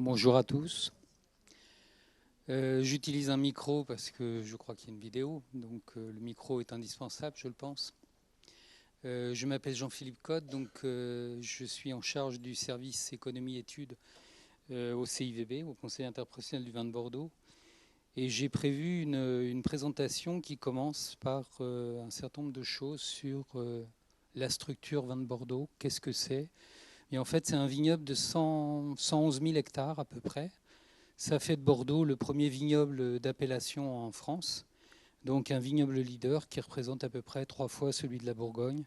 Bonjour à tous. J'utilise un micro parce que je crois qu'il y a une vidéo, donc le micro est indispensable, je le pense. Je m'appelle Jean-Philippe Cotte, donc je suis en charge du service économie-études au CIVB, au Conseil interprofessionnel du vin de Bordeaux. Et j'ai prévu une présentation qui commence par un certain nombre de choses sur la structure vin de Bordeaux, qu'est-ce que c'est. Et en fait, c'est un vignoble de 111 000 hectares à peu près. Ça fait de Bordeaux le premier vignoble d'appellation en France, donc un vignoble leader qui représente à peu près 3 fois celui de la Bourgogne,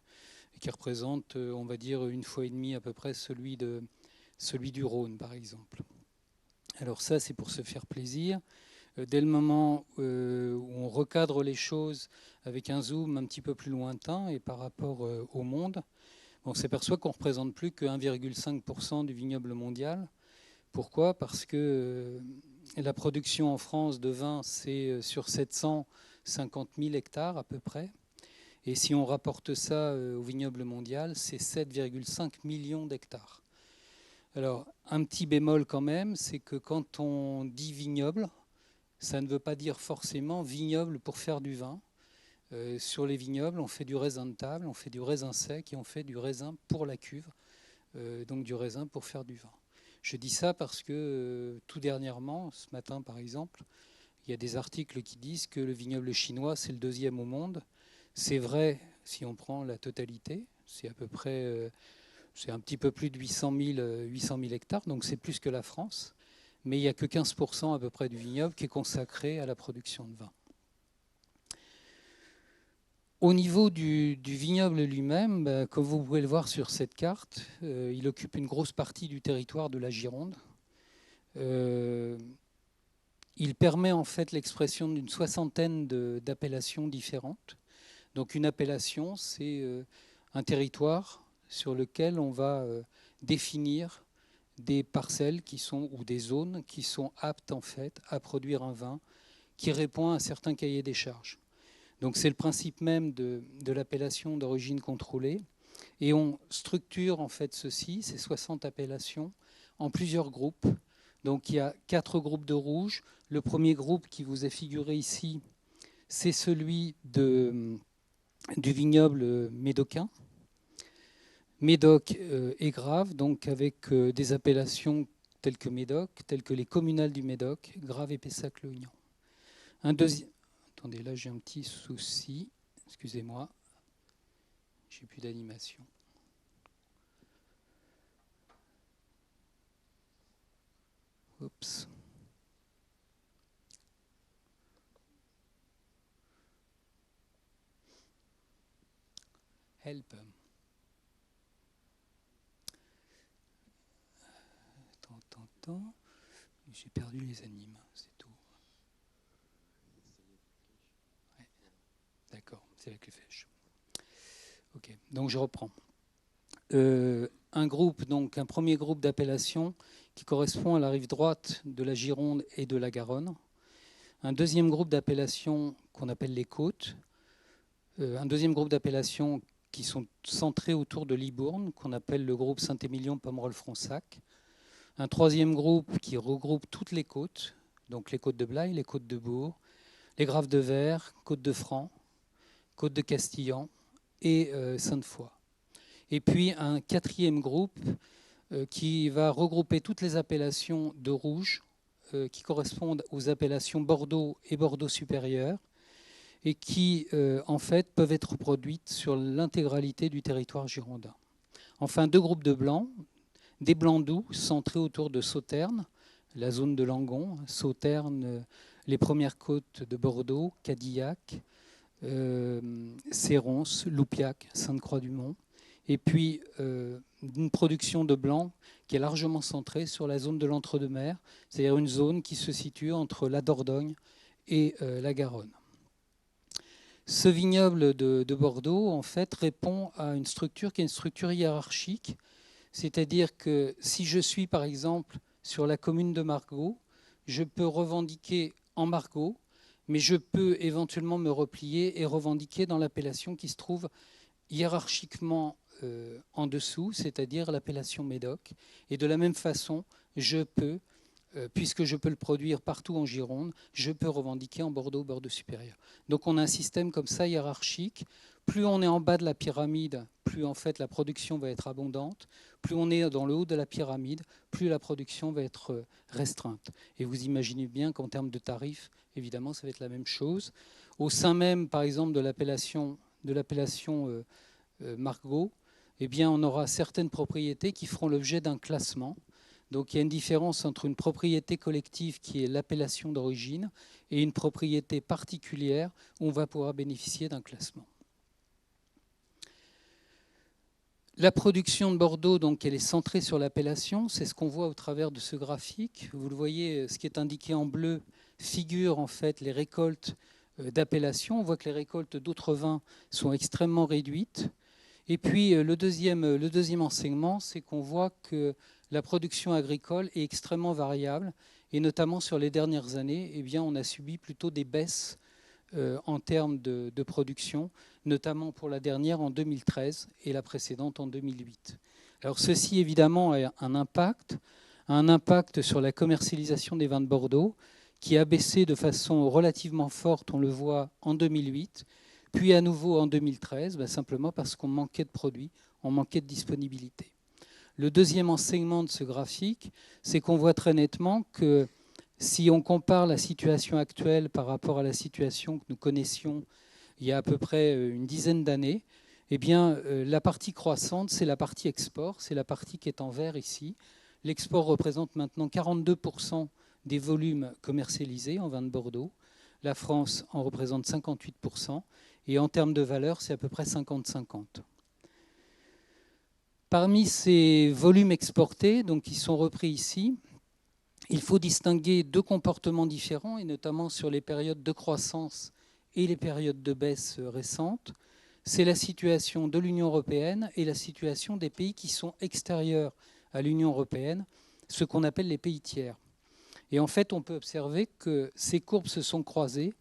et qui représente, on va dire, 1,5 fois à peu près celui du Rhône, par exemple. Alors ça, c'est pour se faire plaisir. Dès le moment où on recadre les choses avec un zoom un petit peu plus lointain et par rapport au monde, on s'aperçoit qu'on ne représente plus que 1,5% du vignoble mondial. Pourquoi? Parce que la production en France de vin, c'est sur 750 000 hectares à peu près. Et si on rapporte ça au vignoble mondial, c'est 7,5 millions d'hectares. Alors, un petit bémol quand même, c'est que quand on dit vignoble, ça ne veut pas dire forcément vignoble pour faire du vin. Sur les vignobles, on fait du raisin de table, on fait du raisin sec et on fait du raisin pour la cuve, donc du raisin pour faire du vin. Je dis ça parce que tout dernièrement, ce matin par exemple, il y a des articles qui disent que le vignoble chinois, c'est le deuxième au monde. C'est vrai si on prend la totalité, c'est à peu près, c'est un petit peu plus de 800 000 hectares, donc c'est plus que la France. Mais il n'y a que 15% à peu près du vignoble qui est consacré à la production de vin. Au niveau du vignoble lui-même, comme vous pouvez le voir sur cette carte, il occupe une grosse partie du territoire de la Gironde. Il permet en fait l'expression d'une soixantaine d'appellations différentes. Donc une appellation, c'est un territoire sur lequel on va définir des parcelles qui sont, ou des zones qui sont aptes en fait à produire un vin qui répond à un certain cahier des charges. Donc c'est le principe même de l'appellation d'origine contrôlée. Et on structure en fait ceci, ces 60 appellations, en plusieurs groupes. Donc il y a 4 groupes de rouge. Le premier groupe qui vous est figuré ici, c'est celui du vignoble médocain. Médoc et Grave, donc avec des appellations telles que Médoc, telles que les communales du Médoc, Grave et Pessac-le-Houillan. Un deuxième... Attendez, là j'ai un petit souci. Excusez-moi. J'ai plus d'animation. Oups. Help. Attends. J'ai perdu les animes, c'est tout. Ouais. D'accord, c'est avec les flèches. Ok, donc je reprends. Un premier groupe d'appellations qui correspond à la rive droite de la Gironde et de la Garonne. Un deuxième groupe d'appellations qu'on appelle les côtes. Un deuxième groupe d'appellations qui sont centrées autour de Libourne, qu'on appelle le groupe Saint-Émilion-Pomerol-Fronsac. Un troisième groupe qui regroupe toutes les côtes, donc les côtes de Blaye, les côtes de Bourg, les Graves de Vert, Côte de Franc, Côte de Castillan et Sainte-Foy. Et puis un quatrième groupe qui va regrouper toutes les appellations de rouge qui correspondent aux appellations Bordeaux et Bordeaux supérieur et qui en fait peuvent être produites sur l'intégralité du territoire girondin. Enfin, 2 groupes de blancs, des blancs doux centrés autour de Sauternes, la zone de Langon, Sauternes, les premières côtes de Bordeaux, Cadillac, Séronce, Loupiac, Sainte-Croix-du-Mont. Et puis une production de blanc qui est largement centrée sur la zone de l'Entre-deux-Mers, c'est-à-dire une zone qui se situe entre la Dordogne et la Garonne. Ce vignoble de Bordeaux, en fait, répond à une structure qui est une structure hiérarchique, c'est-à-dire que si je suis, par exemple, sur la commune de Margaux, je peux revendiquer en Margaux, mais je peux éventuellement me replier et revendiquer dans l'appellation qui se trouve hiérarchiquement en dessous, c'est-à-dire l'appellation Médoc. Et de la même façon, je peux puisque je peux le produire partout en Gironde, je peux revendiquer en Bordeaux, Bordeaux supérieur. Donc on a un système comme ça hiérarchique. Plus on est en bas de la pyramide, plus en fait la production va être abondante. Plus on est dans le haut de la pyramide, plus la production va être restreinte. Et vous imaginez bien qu'en termes de tarifs, évidemment, ça va être la même chose. Au sein même, par exemple, de l'appellation Margaux, eh bien, on aura certaines propriétés qui feront l'objet d'un classement. Donc il y a une différence entre une propriété collective qui est l'appellation d'origine et une propriété particulière où on va pouvoir bénéficier d'un classement. La production de Bordeaux, donc, elle est centrée sur l'appellation. C'est ce qu'on voit au travers de ce graphique. Vous le voyez, ce qui est indiqué en bleu figure en fait les récoltes d'appellation. On voit que les récoltes d'autres vins sont extrêmement réduites. Et puis le deuxième enseignement, c'est qu'on voit que la production agricole est extrêmement variable. Et notamment sur les dernières années, eh bien, on a subi plutôt des baisses en termes de production, notamment pour la dernière en 2013 et la précédente en 2008. Alors ceci évidemment a un impact sur la commercialisation des vins de Bordeaux, qui a baissé de façon relativement forte, on le voit en 2008, puis à nouveau en 2013, simplement parce qu'on manquait de produits, on manquait de disponibilité. Le deuxième enseignement de ce graphique, c'est qu'on voit très nettement que si on compare la situation actuelle par rapport à la situation que nous connaissions il y a à peu près une dizaine d'années, eh bien, la partie croissante, c'est la partie export, c'est la partie qui est en vert ici. L'export représente maintenant 42% des volumes commercialisés en vin de Bordeaux. La France en représente 58%. Et en termes de valeur, c'est à peu près 50-50. Parmi ces volumes exportés, donc qui sont repris ici, il faut distinguer deux comportements différents, et notamment sur les périodes de croissance et les périodes de baisse récentes. C'est la situation de l'Union européenne et la situation des pays qui sont extérieurs à l'Union européenne, ce qu'on appelle les pays tiers. Et en fait, on peut observer que ces courbes se sont croisées.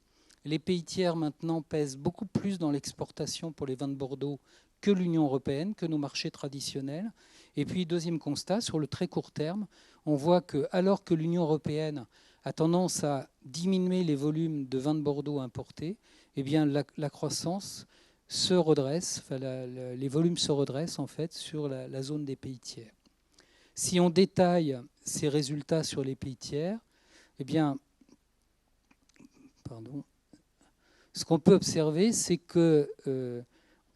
Les pays tiers maintenant pèsent beaucoup plus dans l'exportation pour les vins de Bordeaux que l'Union européenne, que nos marchés traditionnels. Et puis, deuxième constat, sur le très court terme, on voit que alors que l'Union européenne a tendance à diminuer les volumes de vins de Bordeaux importés, eh bien la croissance se redresse, les volumes se redressent en fait sur la zone des pays tiers. Si on détaille ces résultats sur les pays tiers, eh bien, ce qu'on peut observer, c'est que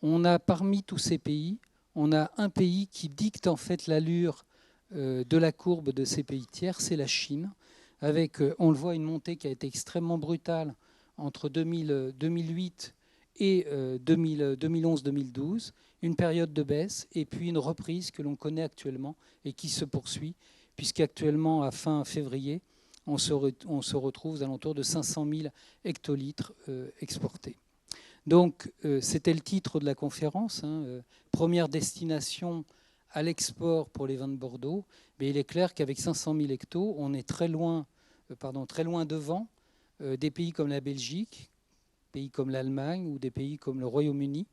on a parmi tous ces pays, on a un pays qui dicte en fait l'allure de la courbe de ces pays tiers, c'est la Chine, avec, on le voit, une montée qui a été extrêmement brutale entre 2008 et 2011-2012, une période de baisse et puis une reprise que l'on connaît actuellement et qui se poursuit, puisqu'actuellement, à fin février, on se retrouve aux alentours de 500 000 hectolitres exportés. Donc, c'était le titre de la conférence, première destination à l'export pour les vins de Bordeaux. Mais il est clair qu'avec 500 000 hectos, on est très loin devant des pays comme la Belgique, pays comme l'Allemagne ou des pays comme le Royaume-Uni,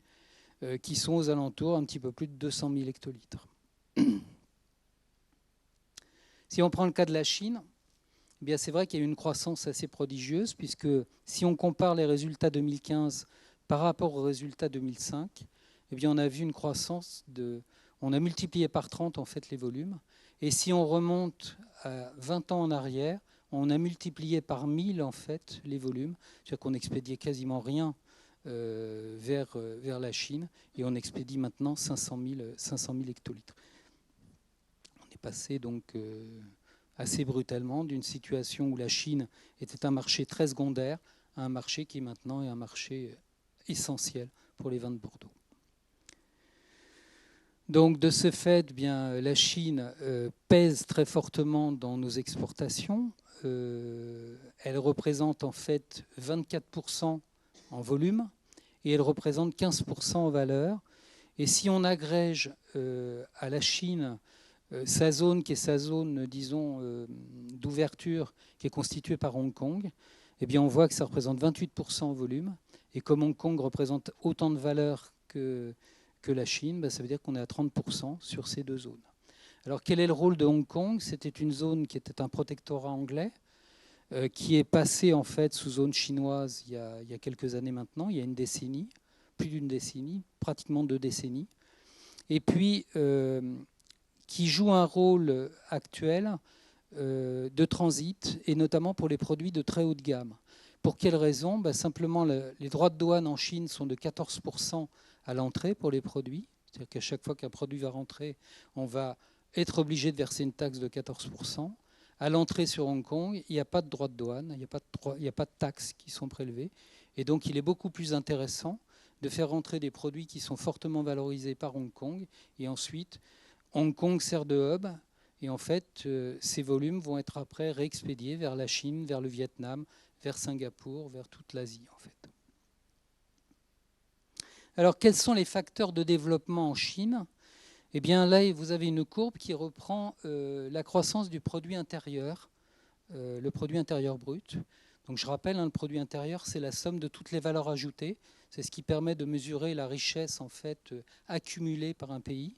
qui sont aux alentours un petit peu plus de 200 000 hectolitres. Si on prend le cas de la Chine, eh bien c'est vrai qu'il y a eu une croissance assez prodigieuse, puisque si on compare les résultats 2015 par rapport aux résultats 2005, eh bien on a vu une croissance on a multiplié par 30 en fait les volumes. Et si on remonte à 20 ans en arrière, on a multiplié par 1000 en fait les volumes, c'est-à-dire qu'on n'expédiait quasiment rien vers la Chine, et on expédie maintenant 500 000 hectolitres. On est passé donc assez brutalement d'une situation où la Chine était un marché très secondaire à un marché qui maintenant est un marché essentiel pour les vins de Bordeaux. Donc de ce fait, bien, la Chine pèse très fortement dans nos exportations. Elle représente en fait 24% en volume et elle représente 15% en valeur. Et si on agrège à la Chine sa zone qui est sa zone, disons, d'ouverture, qui est constituée par Hong Kong, eh bien on voit que ça représente 28% en volume. Et comme Hong Kong représente autant de valeur que la Chine, ça veut dire qu'on est à 30% sur ces deux zones. Alors quel est le rôle de Hong Kong? C'était une zone qui était un protectorat anglais, qui est passée en fait sous zone chinoise il y a quelques années maintenant, il y a une décennie, plus d'une décennie, pratiquement 2 décennies. Et puis qui joue un rôle actuel de transit, et notamment pour les produits de très haut de gamme. Pour quelle raison? Simplement, les droits de douane en Chine sont de 14% à l'entrée pour les produits. C'est-à-dire qu'à chaque fois qu'un produit va rentrer, on va être obligé de verser une taxe de 14%. À l'entrée sur Hong Kong, il n'y a pas de droits de douane, il n'y a pas de taxes qui sont prélevées. Et donc, il est beaucoup plus intéressant de faire rentrer des produits qui sont fortement valorisés par Hong Kong. Et ensuite, Hong Kong sert de hub. Et en fait, ces volumes vont être après réexpédiés vers la Chine, vers le Vietnam, vers Singapour, vers toute l'Asie, en fait. Alors, quels sont les facteurs de développement en Chine? Eh bien, là, vous avez une courbe qui reprend la croissance du produit intérieur, le produit intérieur brut. Donc, je rappelle, le produit intérieur, c'est la somme de toutes les valeurs ajoutées. C'est ce qui permet de mesurer la richesse, en fait, accumulée par un pays.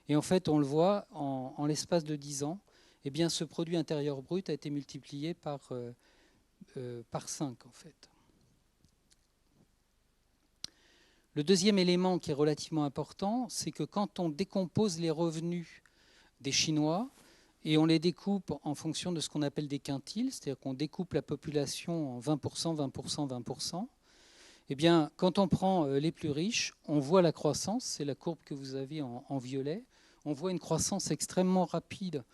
Et en fait, on le voit, en l'espace de 10 ans, eh bien, ce produit intérieur brut a été multiplié par 5, en fait. Le deuxième élément qui est relativement important, c'est que quand on décompose les revenus des Chinois, et on les découpe en fonction de ce qu'on appelle des quintiles, c'est-à-dire qu'on découpe la population en 20%, 20%, 20%, eh bien, quand on prend les plus riches, on voit la croissance, c'est la courbe que vous avez en violet, on voit une croissance extrêmement rapide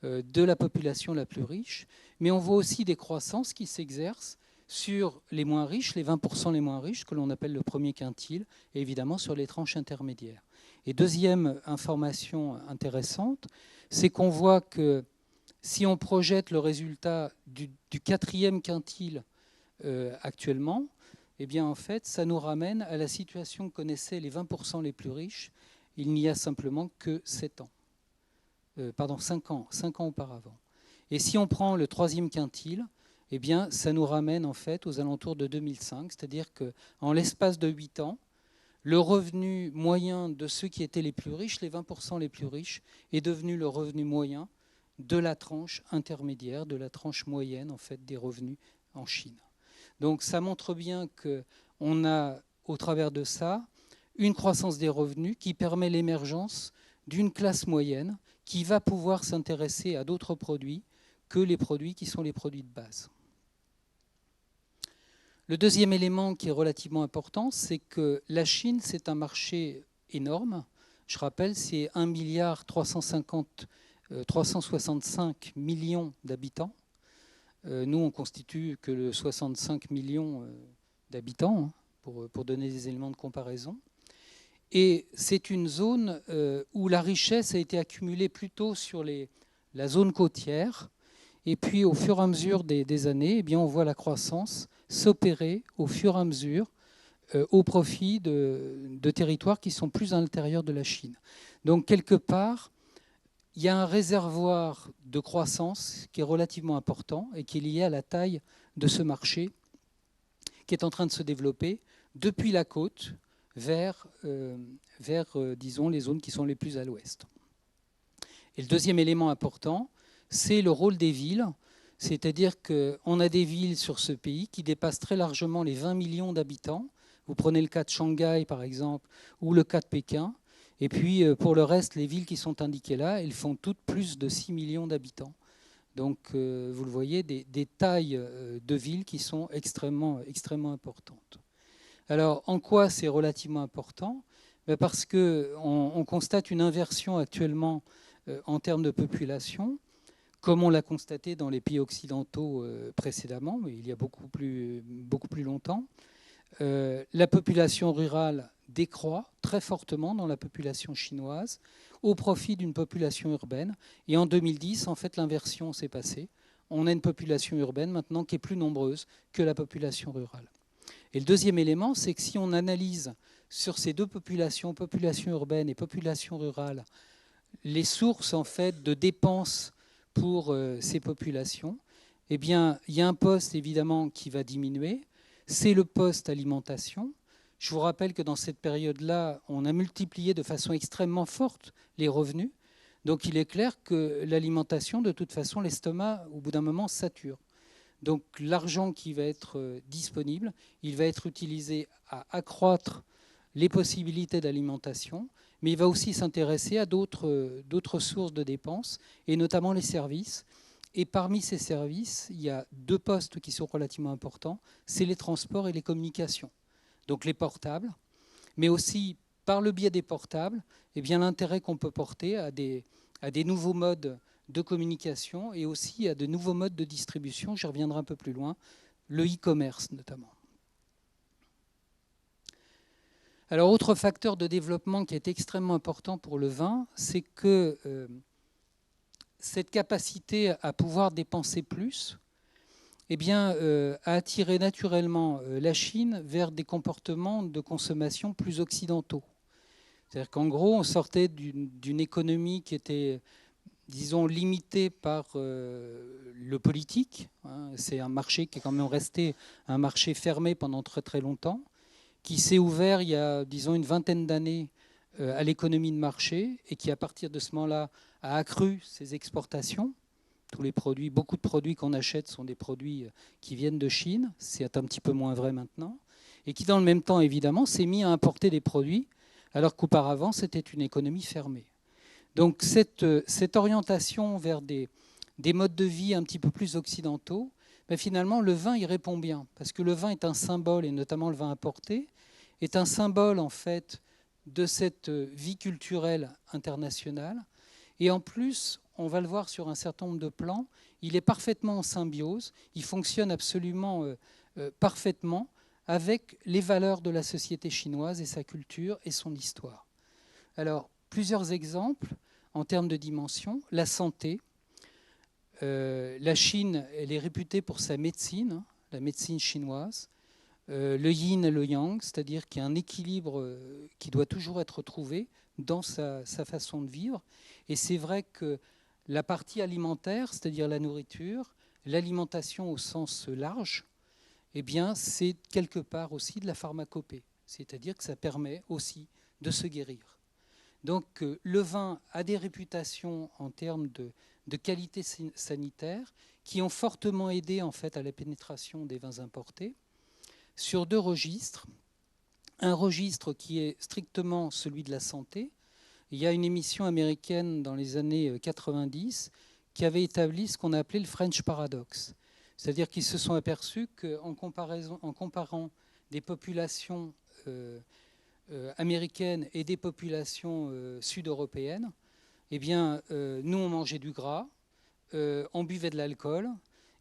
de la population la plus riche, mais on voit aussi des croissances qui s'exercent sur les moins riches, les 20% les moins riches, que l'on appelle le premier quintile, et évidemment sur les tranches intermédiaires. Et deuxième information intéressante, c'est qu'on voit que si on projette le résultat du quatrième quintile actuellement, eh bien en fait, ça nous ramène à la situation que connaissaient les 20% les plus riches il n'y a simplement que 7 ans. 5 ans auparavant. Et si on prend le troisième quintile, eh bien, ça nous ramène en fait aux alentours de 2005, c'est-à-dire qu'en l'espace de 8 ans, le revenu moyen de ceux qui étaient les plus riches, les 20% les plus riches, est devenu le revenu moyen de la tranche intermédiaire, de la tranche moyenne en fait des revenus en Chine. Donc ça montre bien qu'on a, au travers de ça, une croissance des revenus qui permet l'émergence d'une classe moyenne qui va pouvoir s'intéresser à d'autres produits que les produits qui sont les produits de base. Le deuxième élément qui est relativement important, c'est que la Chine, c'est un marché énorme. Je rappelle, c'est 1,365 milliard d'habitants. Nous, on constitue que le 65 millions d'habitants, pour donner des éléments de comparaison. Et c'est une zone où la richesse a été accumulée plutôt sur la zone côtière. Et puis, au fur et à mesure des années, eh bien, on voit la croissance s'opérer au fur et à mesure au profit de territoires qui sont plus à l'intérieur de la Chine. Donc, quelque part, il y a un réservoir de croissance qui est relativement important et qui est lié à la taille de ce marché qui est en train de se développer depuis la côte vers disons, les zones qui sont les plus à l'ouest. Et le deuxième élément important, c'est le rôle des villes. C'est-à-dire qu'on a des villes sur ce pays qui dépassent très largement les 20 millions d'habitants. Vous prenez le cas de Shanghai, par exemple, ou le cas de Pékin. Et puis, pour le reste, les villes qui sont indiquées là, elles font toutes plus de 6 millions d'habitants. Donc, vous le voyez, des tailles de villes qui sont extrêmement, extrêmement importantes. Alors, en quoi c'est relativement important? Parce qu'on constate une inversion actuellement en termes de population, comme on l'a constaté dans les pays occidentaux précédemment, mais il y a beaucoup plus longtemps. La population rurale décroît très fortement dans la population chinoise au profit d'une population urbaine. Et en 2010, en fait, l'inversion s'est passée. On a une population urbaine maintenant qui est plus nombreuse que la population rurale. Et le deuxième élément, c'est que si on analyse sur ces deux populations, population urbaine et population rurale, les sources en fait de dépenses pour ces populations, eh bien, il y a un poste évidemment qui va diminuer, c'est le poste alimentation. Je vous rappelle que dans cette période-là, on a multiplié de façon extrêmement forte les revenus. Donc il est clair que l'alimentation, de toute façon, l'estomac, au bout d'un moment, sature. Donc l'argent qui va être disponible, il va être utilisé à accroître les possibilités d'alimentation, mais il va aussi s'intéresser à d'autres sources de dépenses, et notamment les services. Et parmi ces services, il y a deux postes qui sont relativement importants, c'est les transports et les communications. Donc les portables, mais aussi par le biais des portables, eh bien, l'intérêt qu'on peut porter à des nouveaux modes de communication et aussi à de nouveaux modes de distribution. J'y reviendrai un peu plus loin, le e-commerce notamment. Alors, autre facteur de développement qui est extrêmement important pour le vin, c'est que cette capacité à pouvoir dépenser plus, eh bien, a attiré naturellement la Chine vers des comportements de consommation plus occidentaux. C'est-à-dire qu'en gros, on sortait d'une économie qui était, disons, limitée par le politique. C'est un marché qui est quand même resté un marché fermé pendant très très longtemps, qui s'est ouvert il y a, disons, une vingtaine d'années à l'économie de marché et qui, à partir de ce moment-là, a accru ses exportations. Tous les produits, beaucoup de produits qu'on achète sont des produits qui viennent de Chine. C'est un petit peu moins vrai maintenant. Et qui, dans le même temps, évidemment, s'est mis à importer des produits alors qu'auparavant, c'était une économie fermée. Donc cette orientation vers des modes de vie un petit peu plus occidentaux, ben finalement, le vin y répond bien, parce que le vin est un symbole, et notamment le vin importé, est un symbole en fait de cette vie culturelle internationale. Et en plus, on va le voir sur un certain nombre de plans, il est parfaitement en symbiose, il fonctionne absolument parfaitement avec les valeurs de la société chinoise et sa culture et son histoire. Alors, plusieurs exemples en termes de dimension. La santé. La Chine, elle est réputée pour sa médecine, la médecine chinoise. Le yin et le yang, c'est-à-dire qu'il y a un équilibre qui doit toujours être trouvé dans sa façon de vivre. Et c'est vrai que la partie alimentaire, c'est-à-dire la nourriture, l'alimentation au sens large, eh bien, c'est quelque part aussi de la pharmacopée. C'est-à-dire que ça permet aussi de se guérir. Donc le vin a des réputations en termes de qualité sanitaire qui ont fortement aidé en fait à la pénétration des vins importés sur deux registres. Un registre qui est strictement celui de la santé. Il y a une émission américaine dans les années 90 qui avait établi ce qu'on a appelé le French Paradox. C'est-à-dire qu'ils se sont aperçus qu'en comparant des populations américaines et des populations sud-européennes, eh bien, nous, on mangeait du gras, on buvait de l'alcool,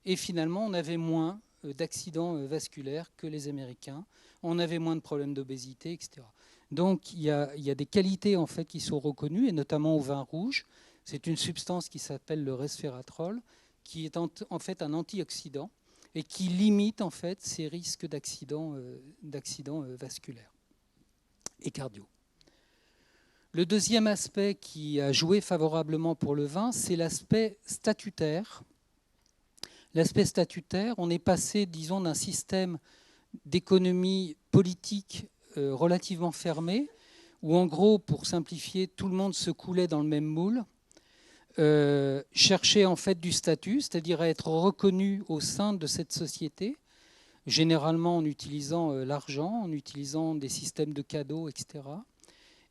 et finalement, on avait moins d'accidents vasculaires que les Américains, on avait moins de problèmes d'obésité, etc. Donc, il y a des qualités en fait qui sont reconnues, et notamment au vin rouge. C'est une substance qui s'appelle le resveratrol, qui est en fait un antioxydant et qui limite en fait ces risques d'accidents vasculaires et cardio. Le deuxième aspect qui a joué favorablement pour le vin, c'est l'aspect statutaire. L'aspect statutaire, on est passé, disons, d'un système d'économie politique relativement fermé, où en gros, pour simplifier, tout le monde se coulait dans le même moule, cherchait en fait du statut, c'est-à-dire à être reconnu au sein de cette société, généralement en utilisant l'argent, en utilisant des systèmes de cadeaux, etc.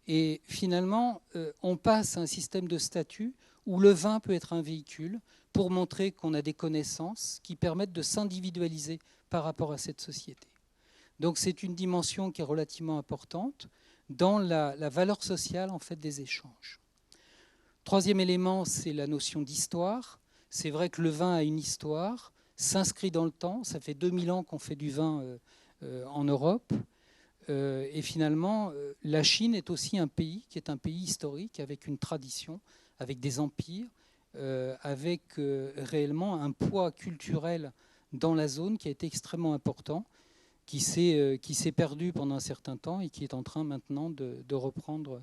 Et finalement, on passe à un système de statut où le vin peut être un véhicule pour montrer qu'on a des connaissances qui permettent de s'individualiser par rapport à cette société. Donc c'est une dimension qui est relativement importante dans la valeur sociale en fait, des échanges. Troisième élément, c'est la notion d'histoire. C'est vrai que le vin a une histoire, s'inscrit dans le temps. Ça fait 2000 ans qu'on fait du vin en Europe. Et finalement, la Chine est aussi un pays qui est un pays historique, avec une tradition, avec des empires, avec réellement un poids culturel dans la zone qui a été extrêmement important, qui s'est perdu pendant un certain temps et qui est en train maintenant de reprendre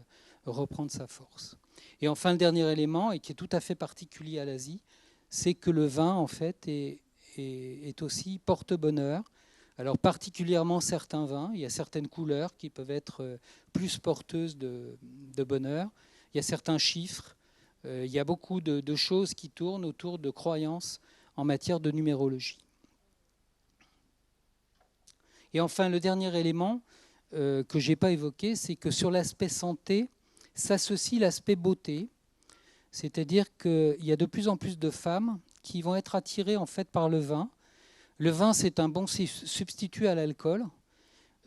sa force. Et enfin, le dernier élément, et qui est tout à fait particulier à l'Asie, c'est que le vin, en fait, est aussi porte-bonheur. Alors particulièrement certains vins, il y a certaines couleurs qui peuvent être plus porteuses de bonheur. Il y a certains chiffres Il y a beaucoup de choses qui tournent autour de croyances en matière de numérologie. Et enfin, le dernier élément que je n'ai pas évoqué, c'est que sur l'aspect santé s'associe l'aspect beauté, c'est-à-dire qu'il y a de plus en plus de femmes qui vont être attirées en fait par le vin. Le vin, c'est un bon substitut à l'alcool.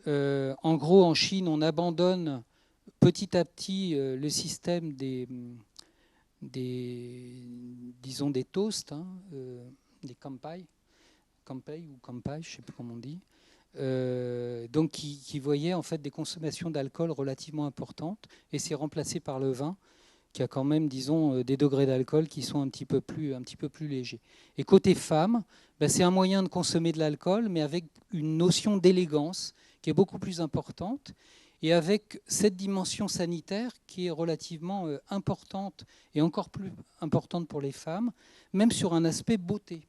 En gros, en Chine, on abandonne petit à petit le système disons des toasts, des kampai ou kampai, je ne sais plus comment on dit. Donc qui voyaient en fait des consommations d'alcool relativement importantes, et c'est remplacé par le vin qui a quand même, disons, des degrés d'alcool qui sont un petit peu plus légers. Et côté femme, ben, c'est un moyen de consommer de l'alcool, mais avec une notion d'élégance qui est beaucoup plus importante, et avec cette dimension sanitaire qui est relativement importante, et encore plus importante pour les femmes, même sur un aspect beauté.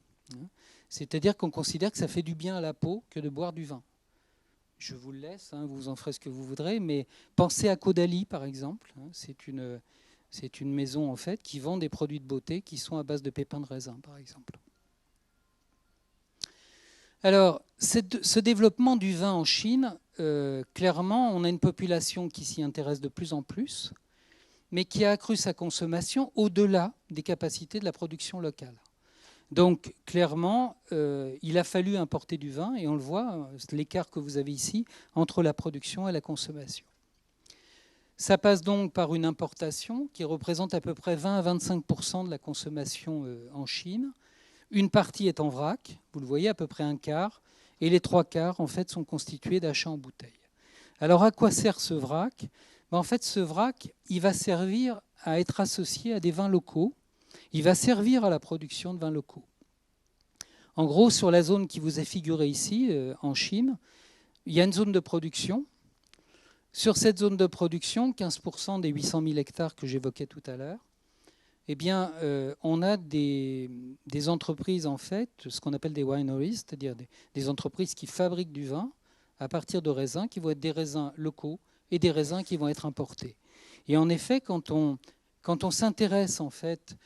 C'est-à-dire qu'on considère que ça fait du bien à la peau que de boire du vin. Je vous le laisse, vous en ferez ce que vous voudrez, mais pensez à Caudalie, par exemple. C'est une maison en fait qui vend des produits de beauté qui sont à base de pépins de raisin, par exemple. Alors, ce développement du vin en Chine, clairement, on a une population qui s'y intéresse de plus en plus, mais qui a accru sa consommation au-delà des capacités de la production locale. Donc, clairement, il a fallu importer du vin, et on le voit, l'écart que vous avez ici entre la production et la consommation. Ça passe donc par une importation qui représente à peu près 20 à 25% de la consommation en Chine. Une partie est en vrac, vous le voyez, à peu près un quart, et les trois quarts, en fait, sont constitués d'achats en bouteille. Alors, à quoi sert ce vrac ? En fait, ce vrac, il va servir à être associé à des vins locaux. Il va servir à la production de vins locaux. En gros, sur la zone qui vous est figurée ici, en Chine, il y a une zone de production. Sur cette zone de production, 15% des 800 000 hectares que j'évoquais tout à l'heure, eh bien, on a des entreprises, en fait, ce qu'on appelle des wineries, c'est-à-dire des entreprises qui fabriquent du vin à partir de raisins qui vont être des raisins locaux et des raisins qui vont être importés. Et en effet, quand on s'intéresse en fait,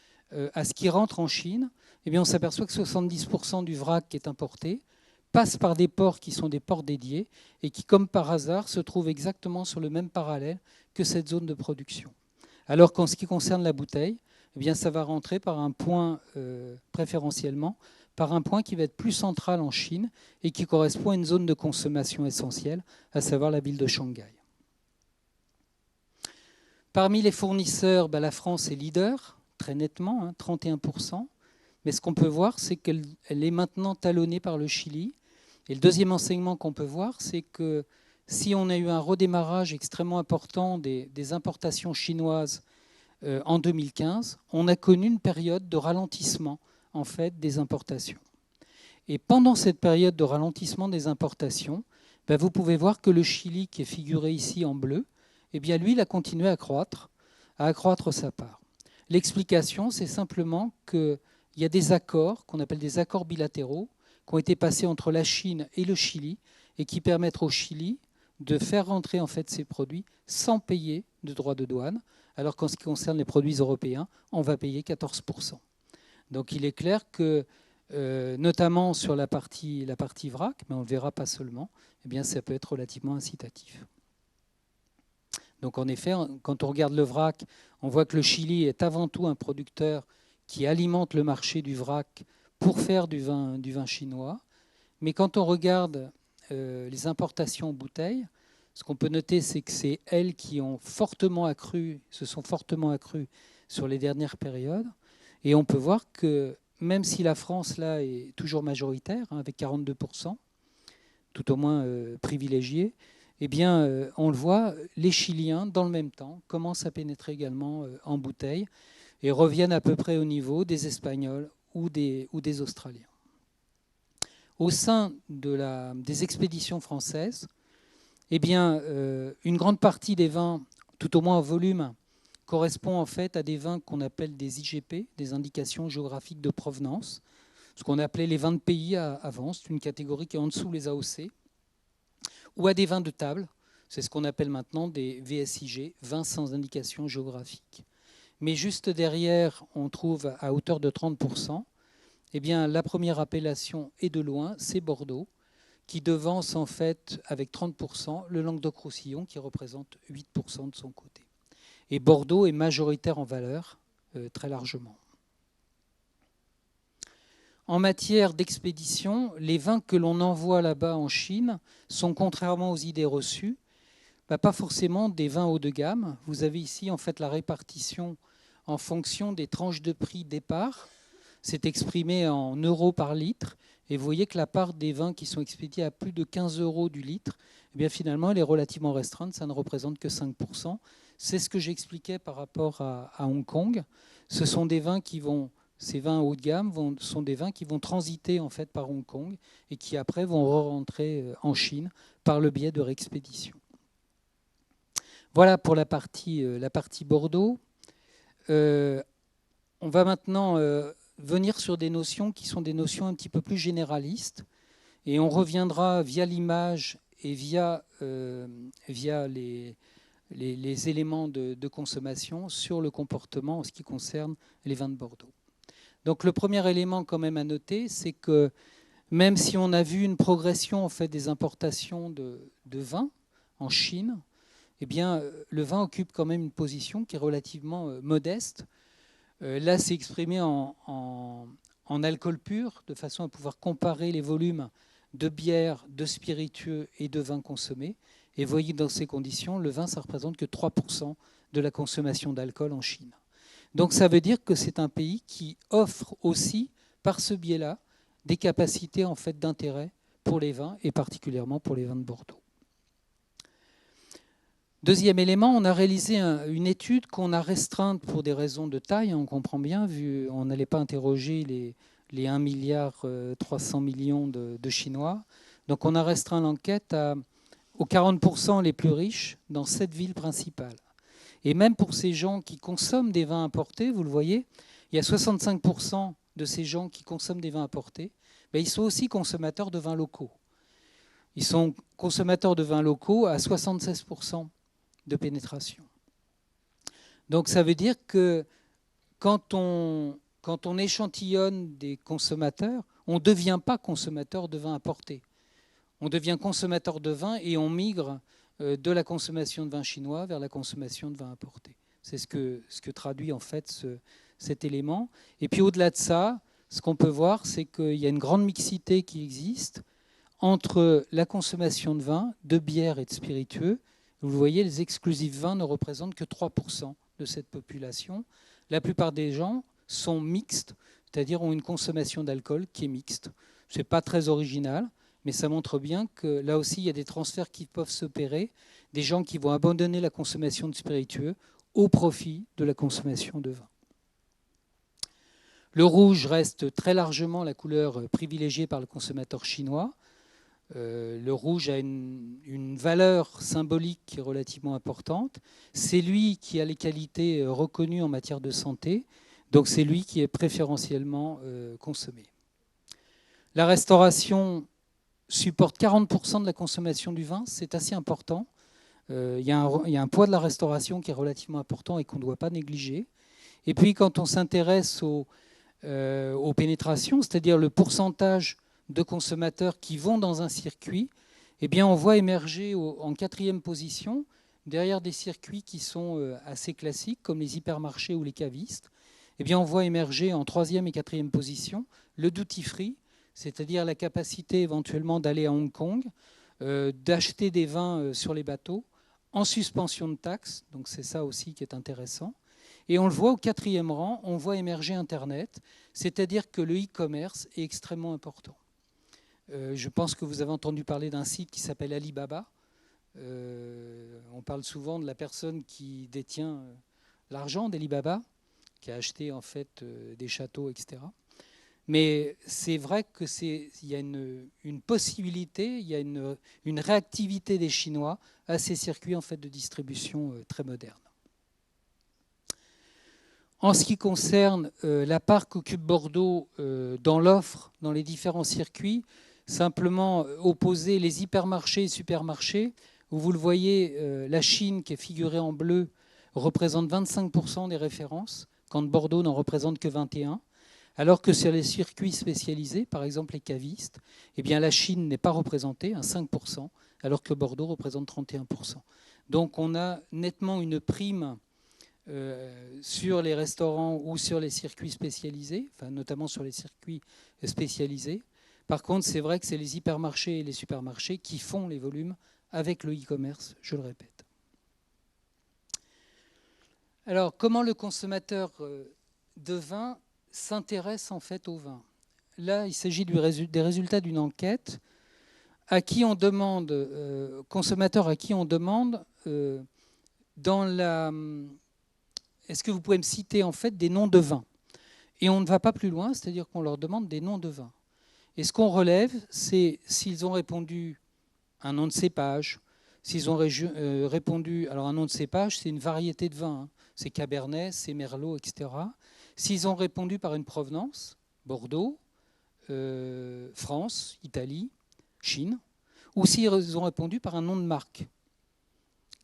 à ce qui rentre en Chine, eh bien, on s'aperçoit que 70% du vrac qui est importé passe par des ports qui sont des ports dédiés et qui, comme par hasard, se trouvent exactement sur le même parallèle que cette zone de production. Alors qu'en ce qui concerne la bouteille, eh bien, ça va rentrer par un point, préférentiellement, par un point qui va être plus central en Chine et qui correspond à une zone de consommation essentielle, à savoir la ville de Shanghai. Parmi les fournisseurs, la France est leader, très nettement, 31%. Mais ce qu'on peut voir, c'est qu'elle est maintenant talonnée par le Chili. Et le deuxième enseignement qu'on peut voir, c'est que si on a eu un redémarrage extrêmement important des importations chinoises en 2015, on a connu une période de ralentissement en fait, des importations. Et pendant cette période de ralentissement des importations, vous pouvez voir que le Chili, qui est figuré ici en bleu, eh bien, lui, il a continué à accroître sa part. L'explication, c'est simplement qu'il y a des accords, qu'on appelle des accords bilatéraux, qui ont été passés entre la Chine et le Chili, et qui permettent au Chili de faire rentrer en fait, ces produits sans payer de droits de douane, alors qu'en ce qui concerne les produits européens, on va payer 14%. Donc il est clair que, notamment sur la partie vrac, mais on ne le verra pas seulement, eh bien, ça peut être relativement incitatif. Donc en effet, quand on regarde le vrac, on voit que le Chili est avant tout un producteur qui alimente le marché du vrac pour faire du vin chinois. Mais quand on regarde les importations en bouteilles, ce qu'on peut noter, c'est que c'est elles qui ont se sont fortement accrues sur les dernières périodes. Et on peut voir que même si la France, là, est toujours majoritaire, avec 42%, tout au moins privilégiée, eh bien, on le voit, les Chiliens, dans le même temps, commencent à pénétrer également en bouteille et reviennent à peu près au niveau des Espagnols ou des Australiens. Au sein des expéditions françaises, eh bien, une grande partie des vins, tout au moins en volume, correspond en fait à des vins qu'on appelle des IGP, des indications géographiques de provenance, ce qu'on appelait les vins de pays avant, c'est une catégorie qui est en dessous les AOC, ou à des vins de table, c'est ce qu'on appelle maintenant des VSIG, vins sans indication géographique. mais juste derrière, on trouve à hauteur de 30%, eh bien, la première appellation est de loin, c'est Bordeaux, qui devance en fait avec 30% le Languedoc-Roussillon, qui représente 8% de son côté. Et Bordeaux est majoritaire en valeur, très largement. En matière d'expédition, les vins que l'on envoie là-bas en Chine sont, contrairement aux idées reçues, pas forcément des vins haut de gamme. Vous avez ici en fait la répartition en fonction des tranches de prix départ. C'est exprimé en euros par litre. Et vous voyez que la part des vins qui sont expédiés à plus de 15 euros du litre, eh bien finalement, elle est relativement restreinte. Ça ne représente que 5%. C'est ce que j'expliquais par rapport à Hong Kong. Ce sont des vins qui vont... Ces vins haut de gamme sont des vins qui vont transiter en fait par Hong Kong et qui après vont re-rentrer en Chine par le biais de réexpédition. Voilà pour la partie Bordeaux. On va maintenant venir sur des notions qui sont des notions un petit peu plus généralistes. Et on reviendra via l'image et via les éléments de consommation sur le comportement en ce qui concerne les vins de Bordeaux. Donc le premier élément quand même à noter, c'est que même si on a vu une progression en fait, des importations de vin en Chine, eh bien, le vin occupe quand même une position qui est relativement modeste. Là, c'est exprimé en alcool pur, de façon à pouvoir comparer les volumes de bière, de spiritueux et de vin consommés. Et vous voyez que dans ces conditions, le vin, ça ne représente que 3% de la consommation d'alcool en Chine. Donc ça veut dire que c'est un pays qui offre aussi, par ce biais-là, des capacités en fait, d'intérêt pour les vins, et particulièrement pour les vins de Bordeaux. Deuxième élément, on a réalisé une étude qu'on a restreinte pour des raisons de taille, on comprend bien, vu on n'allait pas interroger les 1 milliard 300 millions de Chinois. Donc on a restreint l'enquête aux 40% les plus riches dans 7 villes principales. Et même pour ces gens qui consomment des vins importés, vous le voyez, il y a 65% de ces gens qui consomment des vins importés, mais ils sont aussi consommateurs de vins locaux. Ils sont consommateurs de vins locaux à 76% de pénétration. Donc ça veut dire que quand on échantillonne des consommateurs, on ne devient pas consommateur de vin importé. On devient consommateur de vin et on migre de la consommation de vin chinois vers la consommation de vin importé. C'est ce que traduit en fait cet élément. Et puis au-delà de ça, ce qu'on peut voir, c'est qu'il y a une grande mixité qui existe entre la consommation de vin, de bière et de spiritueux. Vous voyez, les exclusifs vins ne représentent que 3% de cette population. La plupart des gens sont mixtes, c'est-à-dire ont une consommation d'alcool qui est mixte. Ce n'est pas très original, mais ça montre bien que là aussi, il y a des transferts qui peuvent s'opérer, des gens qui vont abandonner la consommation de spiritueux au profit de la consommation de vin. Le rouge reste très largement la couleur privilégiée par le consommateur chinois. Le rouge a une valeur symbolique qui est relativement importante. C'est lui qui a les qualités reconnues en matière de santé, donc c'est lui qui est préférentiellement consommé. La restauration supporte 40% de la consommation du vin, c'est assez important. Il y a un poids de la restauration qui est relativement important et qu'on ne doit pas négliger. Et puis quand on s'intéresse aux pénétrations, c'est-à-dire le pourcentage de consommateurs qui vont dans un circuit, eh bien on voit émerger en 4e position, derrière des circuits qui sont assez classiques, comme les hypermarchés ou les cavistes, eh bien on voit émerger en 3e et 4e position le duty free, c'est-à-dire la capacité éventuellement d'aller à Hong Kong, d'acheter des vins sur les bateaux, en suspension de taxes, donc c'est ça aussi qui est intéressant. Et on le voit au 4e rang, on voit émerger Internet, c'est-à-dire que le e-commerce est extrêmement important. Je pense que vous avez entendu parler d'un site qui s'appelle Alibaba. On parle souvent de la personne qui détient l'argent d'Alibaba, qui a acheté en fait des châteaux, etc. Mais c'est vrai qu'il y a une possibilité, il y a une réactivité des Chinois à ces circuits en fait, de distribution très modernes. En ce qui concerne la part qu'occupe Bordeaux dans l'offre, dans les différents circuits, simplement opposer les hypermarchés et supermarchés, où vous le voyez, la Chine qui est figurée en bleu représente 25% des références, quand Bordeaux n'en représente que 21%. Alors que sur les circuits spécialisés, par exemple les cavistes, eh bien la Chine n'est pas représentée, à 5%, alors que Bordeaux représente 31%. Donc on a nettement une prime sur les restaurants ou sur les circuits spécialisés, enfin, notamment sur les circuits spécialisés. Par contre, c'est vrai que c'est les hypermarchés et les supermarchés qui font les volumes avec le e-commerce, je le répète. Alors, comment le consommateur de vin s'intéresse en fait au vin? Là, il s'agit des résultats d'une enquête à qui on demande, consommateurs à qui on demande, est-ce que vous pouvez me citer en fait des noms de vins? Et on ne va pas plus loin, c'est-à-dire qu'on leur demande des noms de vins. Et ce qu'on relève, c'est s'ils ont répondu un nom de cépage, s'ils ont répondu, alors un nom de cépage, c'est une variété de vin, hein. C'est Cabernet, c'est Merlot, etc. S'ils ont répondu par une provenance, Bordeaux, France, Italie, Chine, ou s'ils ont répondu par un nom de marque,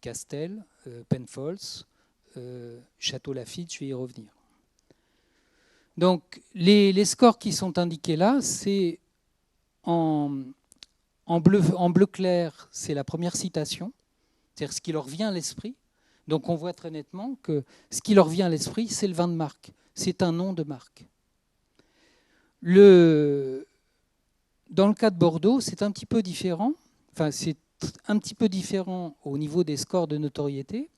Castel, Penfolds, Château Lafite, je vais y revenir. Donc les scores qui sont indiqués là, c'est en bleu clair, c'est la première citation, c'est-à-dire ce qui leur vient à l'esprit. Donc on voit très nettement que ce qui leur vient à l'esprit, c'est le vin de marque, c'est un nom de marque. Dans le cas de Bordeaux, c'est un petit peu différent. Enfin, c'est un petit peu différent au niveau des scores de notoriété.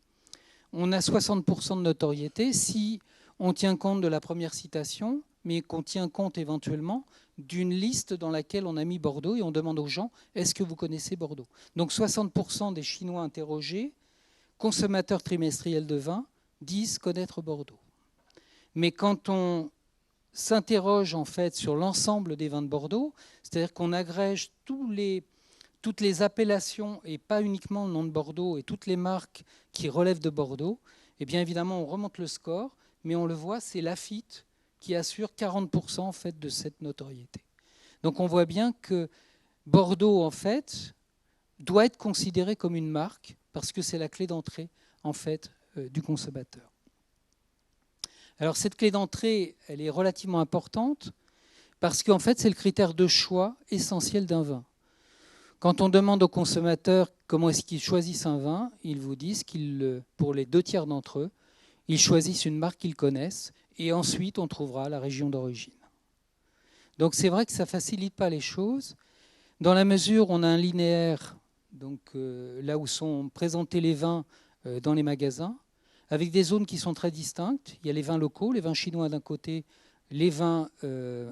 On a 60% de notoriété si on tient compte de la première citation, mais qu'on tient compte éventuellement d'une liste dans laquelle on a mis Bordeaux et on demande aux gens, est-ce que vous connaissez Bordeaux? Donc 60% des Chinois interrogés, consommateurs trimestriels de vin, disent connaître Bordeaux. Mais quand on s'interroge en fait sur l'ensemble des vins de Bordeaux, c'est-à-dire qu'on agrège toutes les appellations et pas uniquement le nom de Bordeaux et toutes les marques qui relèvent de Bordeaux, eh bien évidemment on remonte le score, mais on le voit, c'est Lafite qui assure 40% en fait de cette notoriété. Donc on voit bien que Bordeaux en fait doit être considéré comme une marque parce que c'est la clé d'entrée en fait du consommateur. Alors cette clé d'entrée, elle est relativement importante parce qu'en fait c'est le critère de choix essentiel d'un vin. Quand on demande aux consommateurs comment est-ce qu'ils choisissent un vin, ils vous disent qu'ils, pour les 2/3 d'entre eux, ils choisissent une marque qu'ils connaissent et ensuite on trouvera la région d'origine. Donc c'est vrai que ça ne facilite pas les choses. Dans la mesure où on a un linéaire, donc là où sont présentés les vins dans les magasins, avec des zones qui sont très distinctes. Il y a les vins locaux, les vins chinois d'un côté, les vins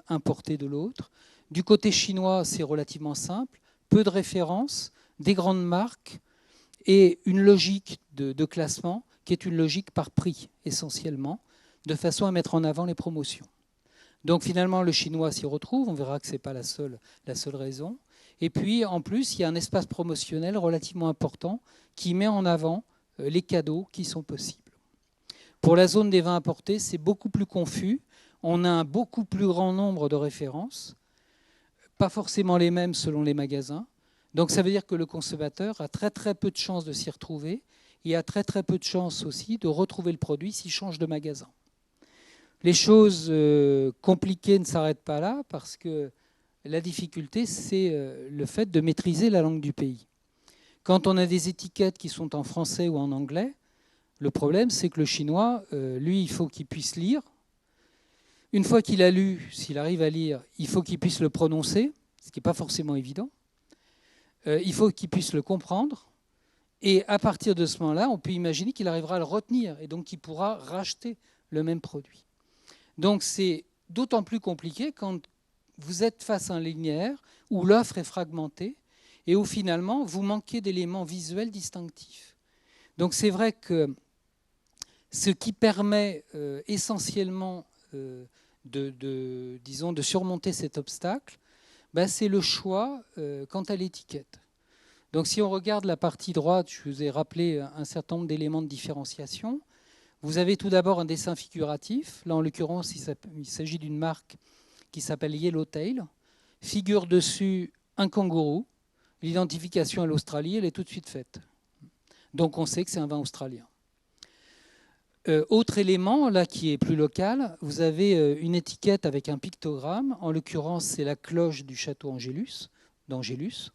importés de l'autre. Du côté chinois, c'est relativement simple, peu de références, des grandes marques et une logique de classement qui est une logique par prix essentiellement, de façon à mettre en avant les promotions. Donc finalement, le chinois s'y retrouve, on verra que ce n'est pas la seule raison. Et puis en plus, il y a un espace promotionnel relativement important qui met en avant les cadeaux qui sont possibles. Pour la zone des vins importés, c'est beaucoup plus confus. On a un beaucoup plus grand nombre de références, pas forcément les mêmes selon les magasins. Donc ça veut dire que le consommateur a très très peu de chances de s'y retrouver et a très très peu de chances aussi de retrouver le produit s'il change de magasin. Les choses compliquées ne s'arrêtent pas là parce que la difficulté, c'est le fait de maîtriser la langue du pays. Quand on a des étiquettes qui sont en français ou en anglais, le problème, c'est que le chinois, lui, il faut qu'il puisse lire. Une fois qu'il a lu, s'il arrive à lire, il faut qu'il puisse le prononcer, ce qui n'est pas forcément évident. Il faut qu'il puisse le comprendre. Et à partir de ce moment-là, on peut imaginer qu'il arrivera à le retenir et donc qu'il pourra racheter le même produit. Donc c'est d'autant plus compliqué quand vous êtes face à un linéaire où l'offre est fragmentée et où finalement vous manquez d'éléments visuels distinctifs. Donc c'est vrai que ce qui permet essentiellement de surmonter cet obstacle, c'est le choix quant à l'étiquette. Donc si on regarde la partie droite, je vous ai rappelé un certain nombre d'éléments de différenciation. Vous avez tout d'abord un dessin figuratif. Là, en l'occurrence, il s'agit d'une marque qui s'appelle Yellowtail. Figure dessus un kangourou. L'identification à l'Australie, elle est tout de suite faite. Donc on sait que c'est un vin australien. Autre élément, là, qui est plus local, vous avez une étiquette avec un pictogramme. En l'occurrence, c'est la cloche du château d'Angélus.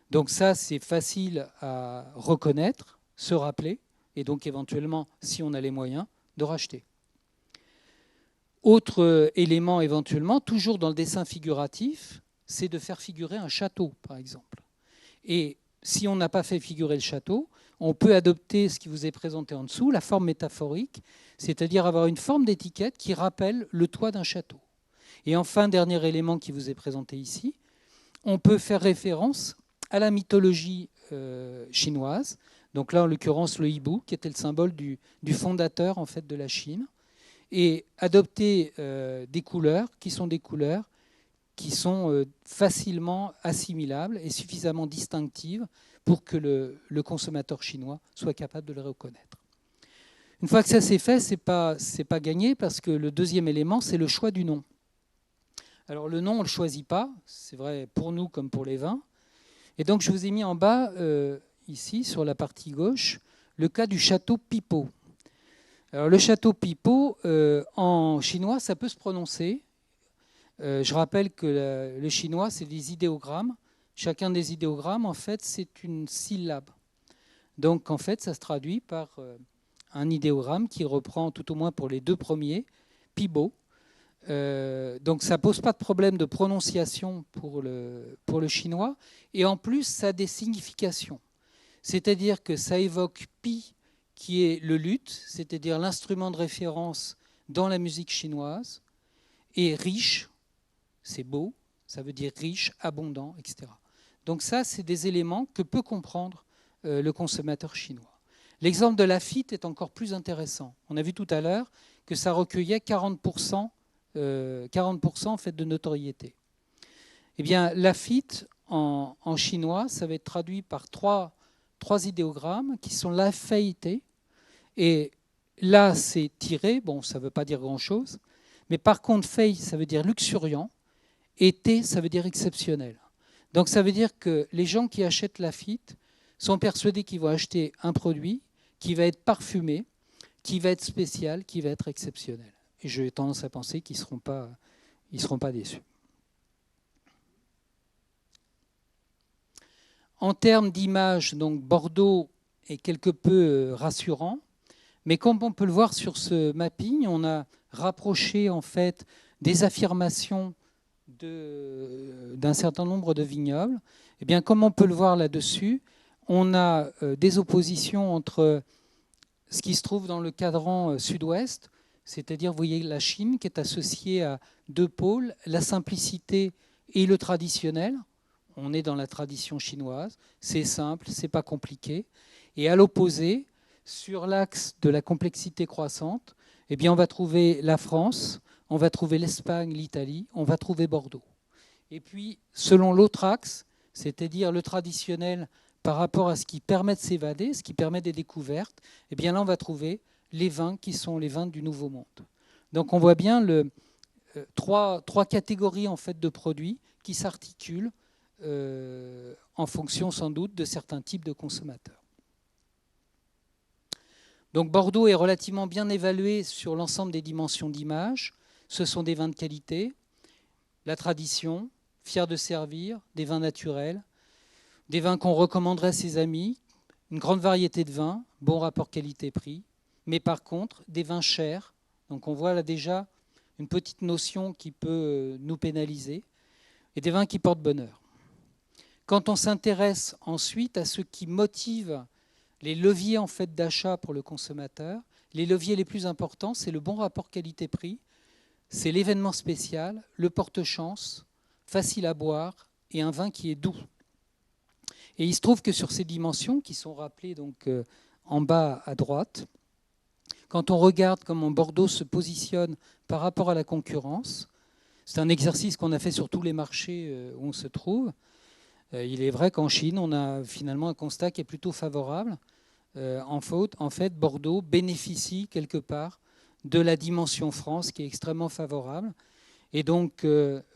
Donc ça, c'est facile à reconnaître, se rappeler, et donc éventuellement, si on a les moyens, de racheter. Autre élément éventuellement, toujours dans le dessin figuratif, c'est de faire figurer un château, par exemple. Et si on n'a pas fait figurer le château, on peut adopter ce qui vous est présenté en dessous, la forme métaphorique, c'est-à-dire avoir une forme d'étiquette qui rappelle le toit d'un château. Et enfin, dernier élément qui vous est présenté ici, on peut faire référence à la mythologie chinoise. Donc là, en l'occurrence, le hibou, qui était le symbole du fondateur en fait, de la Chine, et adopter des couleurs qui sont facilement assimilables et suffisamment distinctives pour que le consommateur chinois soit capable de le reconnaître. Une fois que ça c'est fait, c'est pas gagné parce que le deuxième élément, c'est le choix du nom. Alors le nom, on ne le choisit pas, c'est vrai pour nous comme pour les vins. Et donc je vous ai mis en bas, ici, sur la partie gauche, le cas du château Pipeau. Alors le château Pipeau, en chinois, ça peut se prononcer. Je rappelle que le chinois, c'est des idéogrammes. Chacun des idéogrammes, en fait, c'est une syllabe. Donc, en fait, ça se traduit par un idéogramme qui reprend, tout au moins pour les deux premiers, Pibo. Donc, ça ne pose pas de problème de prononciation pour le chinois. Et en plus, ça a des significations. C'est-à-dire que ça évoque Pi, qui est le luth, c'est-à-dire l'instrument de référence dans la musique chinoise, et riche, c'est beau, ça veut dire riche, abondant, etc. Donc ça, c'est des éléments que peut comprendre le consommateur chinois. L'exemple de Lafite est encore plus intéressant. On a vu tout à l'heure que ça recueillait 40%, en fait, de notoriété. Eh bien, Lafite, en chinois, ça va être traduit par trois idéogrammes qui sont la faïté. Et là, c'est tiré, bon, ça ne veut pas dire grand-chose, mais par contre, fei, ça veut dire luxuriant, et T, ça veut dire exceptionnel. Donc ça veut dire que les gens qui achètent Lafite sont persuadés qu'ils vont acheter un produit qui va être parfumé, qui va être spécial, qui va être exceptionnel. Et j'ai tendance à penser qu'ils ne seront pas déçus. En termes d'image, donc Bordeaux est quelque peu rassurant, mais comme on peut le voir sur ce mapping, on a rapproché en fait des affirmations d'un certain nombre de vignobles. Eh bien, comme on peut le voir là-dessus, on a des oppositions entre ce qui se trouve dans le cadran sud-ouest, c'est-à-dire, vous voyez, la Chine qui est associée à deux pôles, la simplicité et le traditionnel. On est dans la tradition chinoise, c'est simple, c'est pas compliqué. Et à l'opposé, sur l'axe de la complexité croissante, eh bien, on va trouver la France, on va trouver l'Espagne, l'Italie, on va trouver Bordeaux. Et puis, selon l'autre axe, c'est-à-dire le traditionnel par rapport à ce qui permet de s'évader, ce qui permet des découvertes, eh bien là, on va trouver les vins qui sont les vins du Nouveau Monde. Donc, on voit bien trois catégories en fait, de produits qui s'articulent en fonction sans doute de certains types de consommateurs. Donc Bordeaux est relativement bien évalué sur l'ensemble des dimensions d'image. Ce sont des vins de qualité, la tradition, fiers de servir, des vins naturels, des vins qu'on recommanderait à ses amis, une grande variété de vins, bon rapport qualité-prix, mais par contre des vins chers. Donc on voit là déjà une petite notion qui peut nous pénaliser, et des vins qui portent bonheur. Quand on s'intéresse ensuite à ce qui motive les leviers en fait d'achat pour le consommateur, les leviers les plus importants, c'est le bon rapport qualité-prix, c'est l'événement spécial, le porte-chance, facile à boire et un vin qui est doux. Et il se trouve que sur ces dimensions, qui sont rappelées donc en bas à droite, quand on regarde comment Bordeaux se positionne par rapport à la concurrence, c'est un exercice qu'on a fait sur tous les marchés où on se trouve. Il est vrai qu'en Chine, on a finalement un constat qui est plutôt favorable. En fait, Bordeaux bénéficie quelque part de la dimension France qui est extrêmement favorable. Et donc,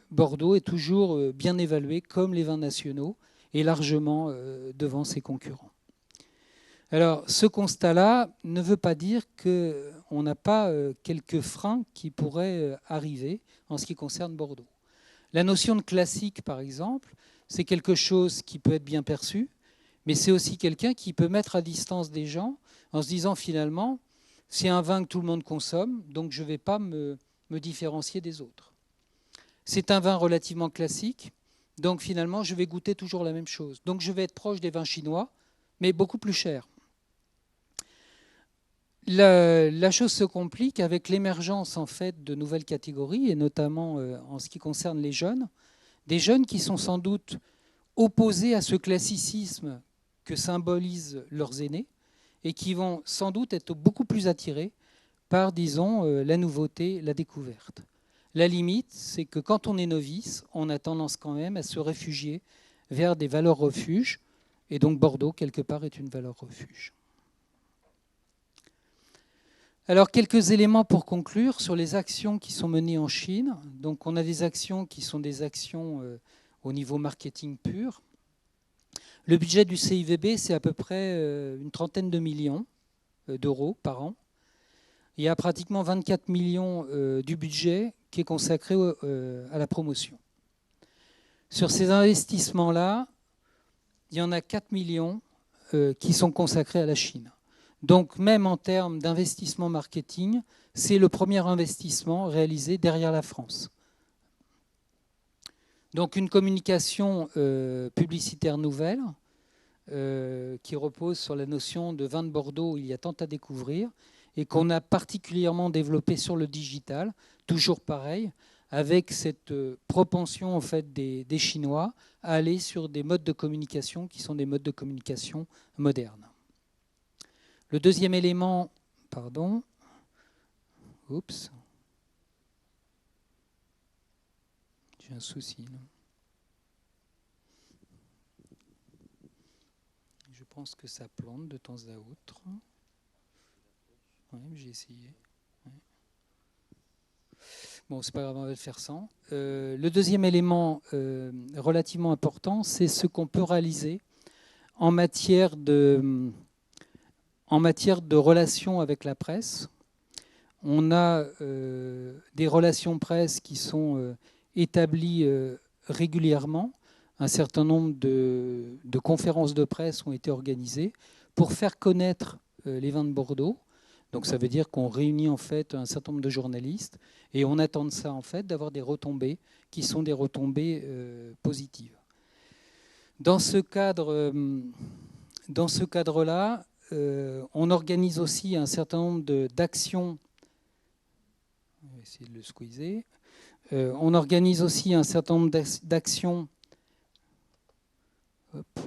Bordeaux est toujours bien évalué comme les vins nationaux et largement devant ses concurrents. Alors, ce constat-là ne veut pas dire qu'on n'a pas quelques freins qui pourraient arriver en ce qui concerne Bordeaux. La notion de classique, par exemple, c'est quelque chose qui peut être bien perçu, mais c'est aussi quelqu'un qui peut mettre à distance des gens en se disant finalement, c'est un vin que tout le monde consomme, donc je ne vais pas me différencier des autres. C'est un vin relativement classique, donc finalement, je vais goûter toujours la même chose. Donc je vais être proche des vins chinois, mais beaucoup plus cher. La chose se complique avec l'émergence en fait de nouvelles catégories, et notamment en ce qui concerne les jeunes. Des jeunes qui sont sans doute opposés à ce classicisme que symbolisent leurs aînés et qui vont sans doute être beaucoup plus attirés par, disons, la nouveauté, la découverte. La limite, c'est que quand on est novice, on a tendance quand même à se réfugier vers des valeurs refuges, et donc Bordeaux, quelque part, est une valeur refuge. Alors, quelques éléments pour conclure sur les actions qui sont menées en Chine. Donc, on a des actions qui sont des actions au niveau marketing pur. Le budget du CIVB, c'est à peu près une trentaine de millions d'euros par an. Il y a pratiquement 24 millions du budget qui est consacré à la promotion. Sur ces investissements-là, il y en a 4 millions qui sont consacrés à la Chine. Donc même en termes d'investissement marketing, c'est le premier investissement réalisé derrière la France. Donc une communication publicitaire nouvelle qui repose sur la notion de vin de Bordeaux, il y a tant à découvrir, et qu'on a particulièrement développé sur le digital, toujours pareil, avec cette propension en fait des Chinois à aller sur des modes de communication qui sont des modes de communication modernes. Le deuxième élément, pardon, oups, j'ai un souci là. Je pense que ça plante de temps à autre. Ouais, j'ai essayé. Ouais. Bon, c'est pas grave, on va le faire sans. Le deuxième élément relativement important, c'est ce qu'on peut réaliser en matière de relations avec la presse. On a des relations presse qui sont établies régulièrement. Un certain nombre de conférences de presse ont été organisées pour faire connaître les vins de Bordeaux. Donc ça veut dire qu'on réunit en fait un certain nombre de journalistes et on attend de ça en fait d'avoir des retombées qui sont des retombées positives. Dans ce cadre-là, on organise aussi un certain nombre d'actions. On va essayer de le squeezer. On organise aussi un certain nombre d'actions. Hop.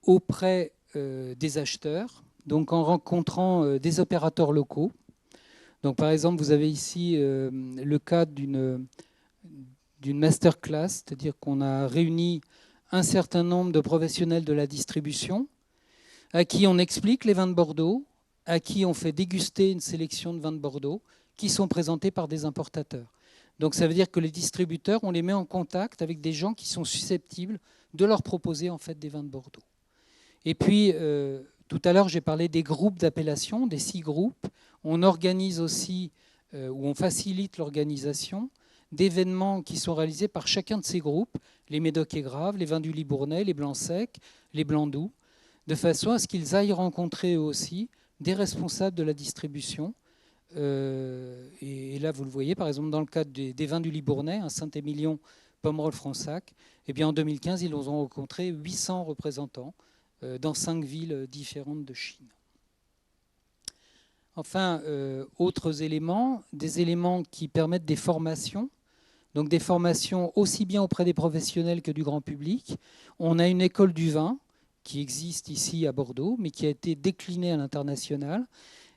Auprès des acheteurs, donc en rencontrant des opérateurs locaux. Donc, par exemple, vous avez ici le cas d'une masterclass, c'est-à-dire qu'on a réuni un certain nombre de professionnels de la distribution à qui on explique les vins de Bordeaux, à qui on fait déguster une sélection de vins de Bordeaux qui sont présentés par des importateurs. Donc ça veut dire que les distributeurs, on les met en contact avec des gens qui sont susceptibles de leur proposer en fait des vins de Bordeaux. Et puis, tout à l'heure, j'ai parlé des groupes d'appellation, des 6 groupes. On organise aussi, ou on facilite l'organisation d'événements qui sont réalisés par chacun de ces groupes, les médocs et graves, les vins du Libournais, les blancs secs, les blancs doux, de façon à ce qu'ils aillent rencontrer eux aussi des responsables de la distribution. Et là, vous le voyez, par exemple, dans le cadre des vins du Libournais, un Saint-Émilion, Pomerol-Fronsac, eh bien, en 2015, ils ont rencontré 800 représentants dans 5 villes différentes de Chine. Enfin, autres éléments, des éléments qui permettent des formations, donc des formations aussi bien auprès des professionnels que du grand public. On a une école du vin qui existe ici à Bordeaux, mais qui a été déclinée à l'international.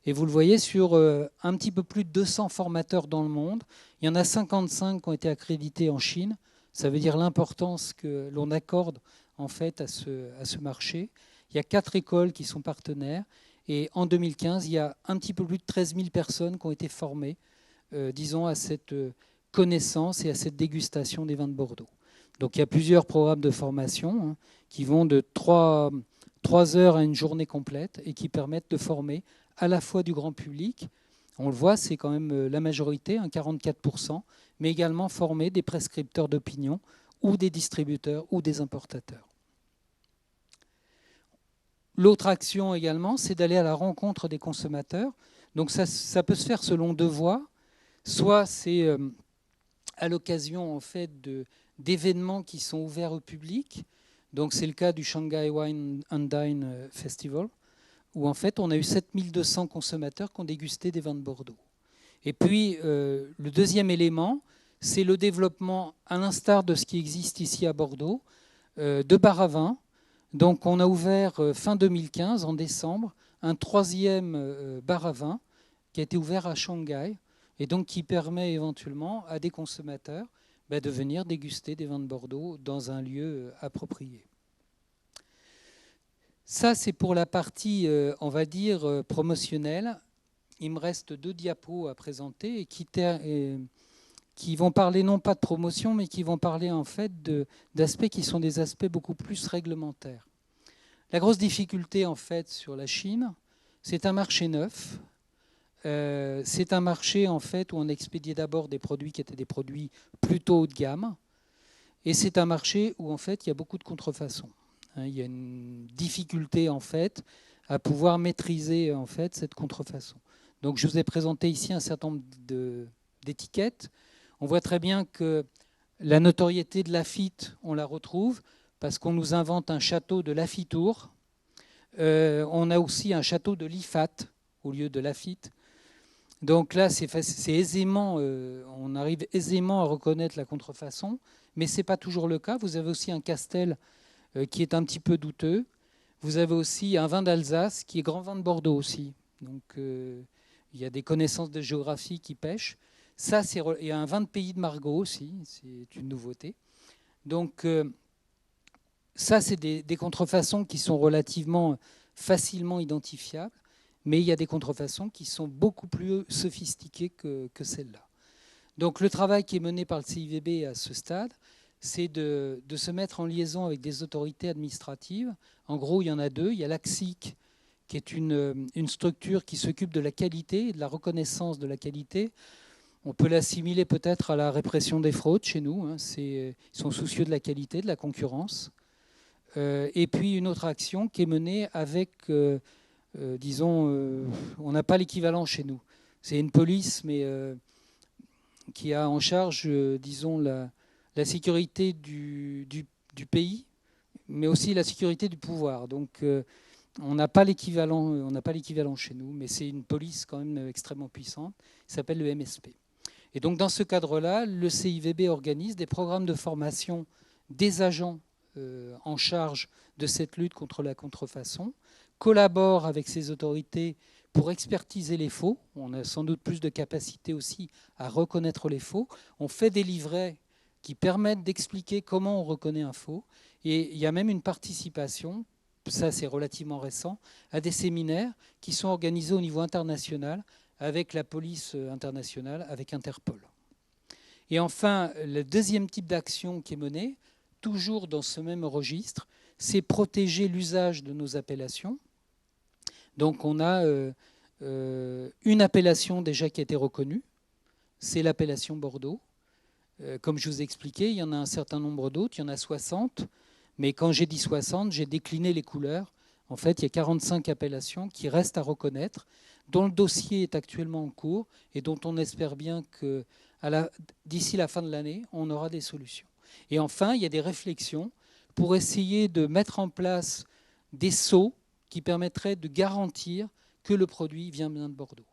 Et vous le voyez, sur un petit peu plus de 200 formateurs dans le monde, il y en a 55 qui ont été accrédités en Chine. Ça veut dire l'importance que l'on accorde en fait à ce marché. Il y a 4 écoles qui sont partenaires. Et en 2015, il y a un petit peu plus de 13 000 personnes qui ont été formées, disons, à cette connaissance et à cette dégustation des vins de Bordeaux. Donc il y a plusieurs programmes de formation qui vont de 3 heures à une journée complète et qui permettent de former à la fois du grand public, on le voit, c'est quand même la majorité, 44%, mais également former des prescripteurs d'opinion ou des distributeurs ou des importateurs. L'autre action également, c'est d'aller à la rencontre des consommateurs. Donc ça peut se faire selon deux voies. Soit c'est à l'occasion en fait d'événements qui sont ouverts au public. Donc c'est le cas du Shanghai Wine and Dine Festival, où en fait on a eu 7200 consommateurs qui ont dégusté des vins de Bordeaux. Et puis le deuxième élément, c'est le développement, à l'instar de ce qui existe ici à Bordeaux, de bars à vin. Donc on a ouvert fin 2015, en décembre, un troisième bar à vin qui a été ouvert à Shanghai et donc qui permet éventuellement à des consommateurs de venir déguster des vins de Bordeaux dans un lieu approprié. Ça, c'est pour la partie, on va dire, promotionnelle. Il me reste 2 diapos à présenter et qui vont parler non pas de promotion, mais qui vont parler en fait d'aspects qui sont des aspects beaucoup plus réglementaires. La grosse difficulté en fait sur la Chine, c'est un marché neuf. C'est un marché en fait où on expédiait d'abord des produits qui étaient des produits plutôt haut de gamme, et c'est un marché où en fait il y a beaucoup de contrefaçons. Il y a une difficulté en fait à pouvoir maîtriser en fait cette contrefaçon. Donc je vous ai présenté ici un certain nombre d'étiquettes. On voit très bien que la notoriété de Lafite, on la retrouve parce qu'on nous invente un château de Lafitour. On a aussi un château de Lifat au lieu de Lafite. Donc là, c'est aisément, on arrive aisément à reconnaître la contrefaçon, mais ce n'est pas toujours le cas. Vous avez aussi un Castel qui est un petit peu douteux. Vous avez aussi un vin d'Alsace qui est grand vin de Bordeaux aussi. Donc il y a des connaissances de géographie qui pêchent. Ça, il y a un vin de pays de Margaux aussi, c'est une nouveauté. Donc ça, c'est des contrefaçons qui sont relativement facilement identifiables. Mais il y a des contrefaçons qui sont beaucoup plus sophistiquées que celles-là. Donc le travail qui est mené par le CIVB à ce stade, c'est de se mettre en liaison avec des autorités administratives. En gros, il y en a 2. Il y a l'ACSIC, qui est une structure qui s'occupe de la qualité et de la reconnaissance de la qualité. On peut l'assimiler peut-être à la répression des fraudes chez nous. Ils sont soucieux de la qualité, de la concurrence. Et puis une autre action qui est menée avec... disons, on n'a pas l'équivalent chez nous. C'est une police, mais qui a en charge, disons, la sécurité du pays, mais aussi la sécurité du pouvoir. Donc, on n'a pas l'équivalent chez nous, mais c'est une police quand même extrêmement puissante. Il s'appelle le MSP. Et donc, dans ce cadre-là, le CIVB organise des programmes de formation des agents en charge de cette lutte contre la contrefaçon, collabore avec ces autorités pour expertiser les faux. On a sans doute plus de capacité aussi à reconnaître les faux. On fait des livrets qui permettent d'expliquer comment on reconnaît un faux. Et il y a même une participation, ça c'est relativement récent, à des séminaires qui sont organisés au niveau international avec la police internationale, avec Interpol. Et enfin, le deuxième type d'action qui est menée, toujours dans ce même registre, c'est protéger l'usage de nos appellations. Donc on a une appellation déjà qui a été reconnue, c'est l'appellation Bordeaux. Comme je vous ai expliqué, il y en a un certain nombre d'autres, il y en a 60, mais quand j'ai dit 60, j'ai décliné les couleurs. En fait, il y a 45 appellations qui restent à reconnaître, dont le dossier est actuellement en cours et dont on espère bien que d'ici la fin de l'année, on aura des solutions. Et enfin, il y a des réflexions pour essayer de mettre en place des sceaux qui permettraient de garantir que le produit vient bien de Bordeaux.